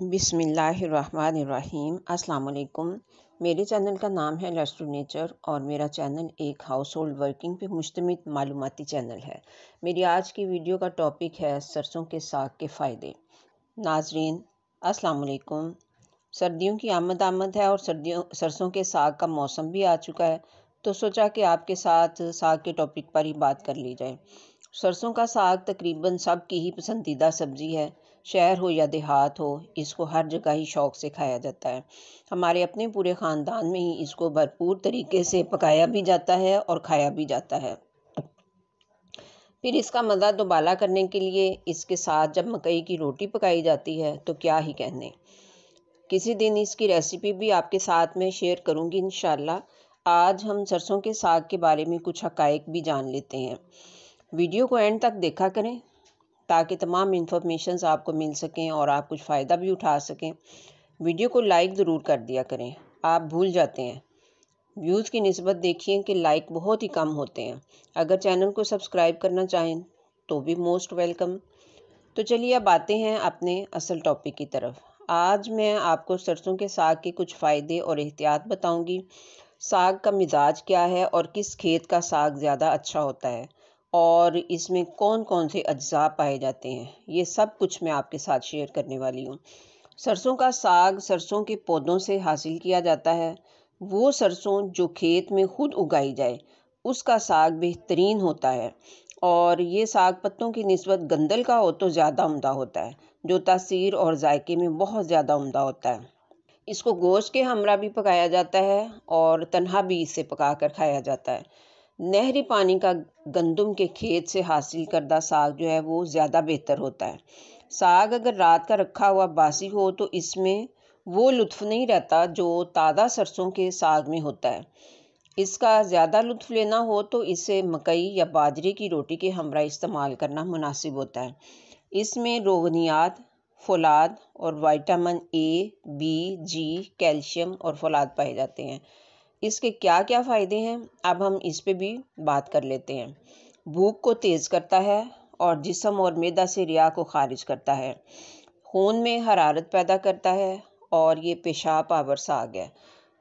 बिस्मिल्लाहिर्रहमानिर्रहीम। अस्सलाम वालेकुम। मेरे चैनल का नाम है लर्स टू नेचर और मेरा चैनल एक हाउस होल्ड वर्किंग पे मुश्तमिल मालूमाती चैनल है। मेरी आज की वीडियो का टॉपिक है सरसों के साग के फ़ायदे। नाजरीन अस्सलाम वालेकुम। सर्दियों की आमद है और सरसों के साग का मौसम भी आ चुका है, तो सोचा कि आपके साथ साग के टॉपिक पर ही बात कर ली जाए। सरसों का साग तकरीबन सबकी ही पसंदीदा सब्ज़ी है। शहर हो या देहात हो, इसको हर जगह ही शौक़ से खाया जाता है। हमारे अपने पूरे ख़ानदान में ही इसको भरपूर तरीके से पकाया भी जाता है और खाया भी जाता है। फिर इसका मज़ा दोबाला करने के लिए इसके साथ जब मकई की रोटी पकाई जाती है तो क्या ही कहने। किसी दिन इसकी रेसिपी भी आपके साथ में शेयर करूंगी इंशाल्लाह। आज हम सरसों के साग के बारे में कुछ हक़ाइक़ भी जान लेते हैं। वीडियो को एंड तक देखा करें ताकि तमाम इन्फॉर्मेशंस आपको मिल सकें और आप कुछ फ़ायदा भी उठा सकें। वीडियो को लाइक ज़रूर कर दिया करें, आप भूल जाते हैं। व्यूज़ की निस्बत देखिए कि लाइक बहुत ही कम होते हैं। अगर चैनल को सब्सक्राइब करना चाहें तो भी मोस्ट वेलकम। तो चलिए अब आते हैं अपने असल टॉपिक की तरफ। आज मैं आपको सरसों के साग के कुछ फ़ायदे और एहतियात बताऊंगी। साग का मिजाज क्या है और किस खेत का साग ज़्यादा अच्छा होता है और इसमें कौन कौन से अज्जा पाए जाते हैं, ये सब कुछ मैं आपके साथ शेयर करने वाली हूँ। सरसों का साग सरसों के पौधों से हासिल किया जाता है। वो सरसों जो खेत में खुद उगाई जाए उसका साग बेहतरीन होता है और ये साग पत्तों की निस्बत गंदल का हो तो ज़्यादा उम्दा होता है, जो तासीर और जायके में बहुत ज़्यादा उम्दा होता है। इसको गोश्त के हमरा भी पकाया जाता है और तन्हा भी इसे पका कर खाया जाता है। नहरी पानी का गंदम के खेत से हासिल करदा साग जो है वो ज़्यादा बेहतर होता है। साग अगर रात का रखा हुआ बासी हो तो इसमें वो लुत्फ़ नहीं रहता जो ताज़ा सरसों के साग में होता है। इसका ज़्यादा लुत्फ़ लेना हो तो इसे मकई या बाजरे की रोटी के हमरा इस्तेमाल करना मुनासिब होता है। इसमें रोगनियात, फ़ौलाद और vitamin A, B, G, calcium और फ़ौलाद पाए जाते हैं। इसके क्या क्या फ़ायदे हैं, अब हम इस पे भी बात कर लेते हैं। भूख को तेज़ करता है और जिस्म और मैदा से रिया को खारिज करता है। खून में हरारत पैदा करता है और ये पेशाब आवर साग है।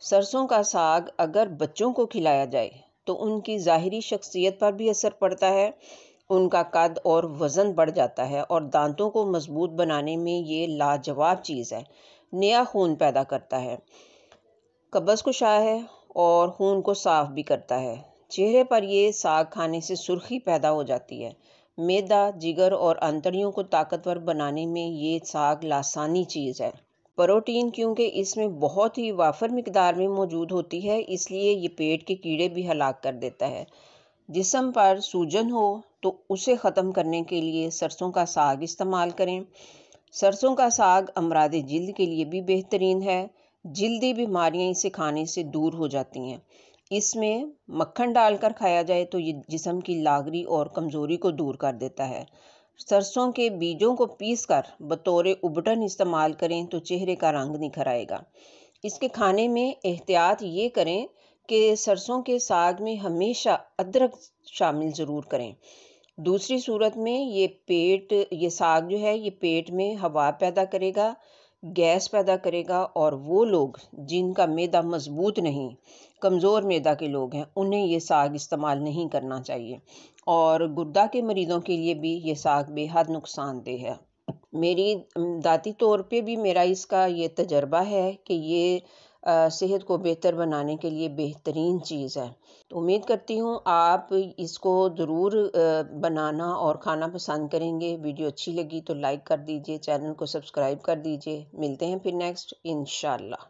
सरसों का साग अगर बच्चों को खिलाया जाए तो उनकी ज़ाहिरी शख्सियत पर भी असर पड़ता है। उनका कद और वज़न बढ़ जाता है और दांतों को मजबूत बनाने में ये लाजवाब चीज़ है। नया खून पैदा करता है, कब्ज़ कुशा है और खून को साफ़ भी करता है। चेहरे पर ये साग खाने से सुर्खी पैदा हो जाती है। मैदा, जिगर और आंतड़ियों को ताकतवर बनाने में ये साग लासानी चीज़ है। प्रोटीन क्योंकि इसमें बहुत ही वाफर मिकदार में मौजूद होती है, इसलिए ये पेट के कीड़े भी हलाक कर देता है। जिस्म पर सूजन हो तो उसे ख़त्म करने के लिए सरसों का साग इस्तेमाल करें। सरसों का साग अमराद जिल्द के लिए भी बेहतरीन है। जिल्दी बीमारियां इसे खाने से दूर हो जाती हैं। इसमें मक्खन डालकर खाया जाए तो ये जिस्म की लागरी और कमज़ोरी को दूर कर देता है। सरसों के बीजों को पीसकर बतौर उबटन इस्तेमाल करें तो चेहरे का रंग निखर आएगा। इसके खाने में एहतियात ये करें कि सरसों के साग में हमेशा अदरक शामिल ज़रूर करें। दूसरी सूरत में ये साग जो है ये पेट में हवा पैदा करेगा, गैस पैदा करेगा और वो लोग जिनका मैदा मजबूत नहीं, कमज़ोर मैदा के लोग हैं, उन्हें ये साग इस्तेमाल नहीं करना चाहिए और गुर्दा के मरीज़ों के लिए भी ये साग बेहद नुकसानदेह है। मेरी दाती तौर पे भी मेरा इसका ये तजर्बा है कि ये सेहत को बेहतर बनाने के लिए बेहतरीन चीज़ है। तो उम्मीद करती हूँ आप इसको ज़रूर बनाना और खाना पसंद करेंगे। वीडियो अच्छी लगी तो लाइक कर दीजिए, चैनल को सब्सक्राइब कर दीजिए। मिलते हैं फिर नेक्स्ट इंशाल्लाह।